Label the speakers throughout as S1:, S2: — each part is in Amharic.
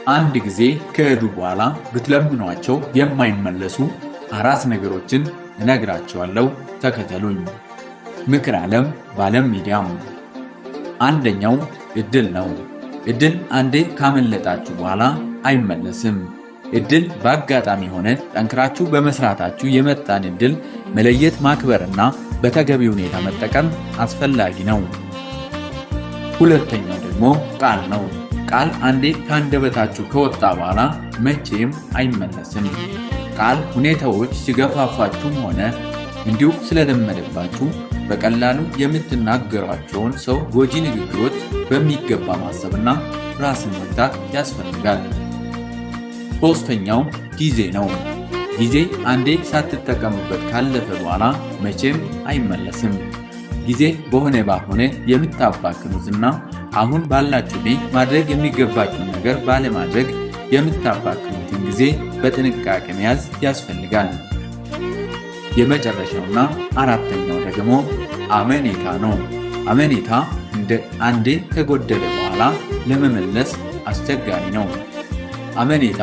S1: አንድ ጊዜ ከሄዱ በኋላ ብትለምኗቸው የማይመለሱ 4 ነገሮችን እነግራቸዋለሁ። ተከተሉኝ። ምክር ዓለም በዓለም ሚዲያም። አንደኛው እድል ነው። እድል አንዴ ካመለጣችሁ በኋላ አይመለስም። እድል በአጋጣሚ ሆነ ጠንክራችሁ በመስራታችሁ የመጣን እድል መለየት፣ ማክበርና በተገቢ ሁኔታ መጠቀም አስፈላጊ ነው። ሁለተኛው ደግሞ ቃል ነው። ቃል አንዴ ከአንደበታችሁ ከወጣ በኋላ መቼም አይመለስም። ቃል ሁኔታዎች ሲገፋፋችሁም ሆነ እንዲሁ ስለለመደባችሁ በቀላሉ የምትናገሯቸውን ሰው ጎጂ ንግግሮች በሚገባ ማሰብና ራስን መግታት ያስፈልጋል። ሶስተኛው ጊዜ ነው። ጊዜ አንዴ ሳትጠቀሙበት ካለፈ በኋላ መቼም አይመለስም። ጊዜ በሆነ ባልሆነ የምታባክኑትና አሁን ባላችሁ ማድረግ የሚገባችሁን ነገር ባለማድረግ የምታባክኑትን ጊዜ በጥንቃቄ መያዝ ያስፈልጋል። የመጨረሻውና አራተኛው ደግሞ አመኔታ ነው። አመኔታ እንደ አንዴ ከጎደለ በኋላ ለመመለስ አስቸጋሪ ነው። አመኔታ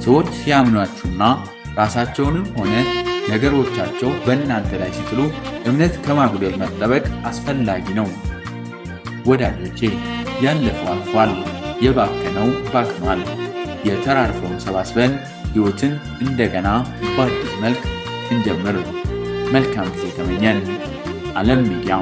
S1: ሰዎች ሲያምኗችሁና ራሳቸውንም ሆነ ነገሮቻቸው በእናንተ ላይ ሲጥሉ እምነት ከማጉደል መጠበቅ አስፈላጊ ነው። ወዳጆቼ፣ ያለፈው አልፏል፣ የባከነው ባክኗል። የተራርፈውን ሰባስበን ሕይወትን እንደገና በአዲስ መልክ እንጀምር። መልካም ጊዜ ተመኘን። ዓለም ሚዲያ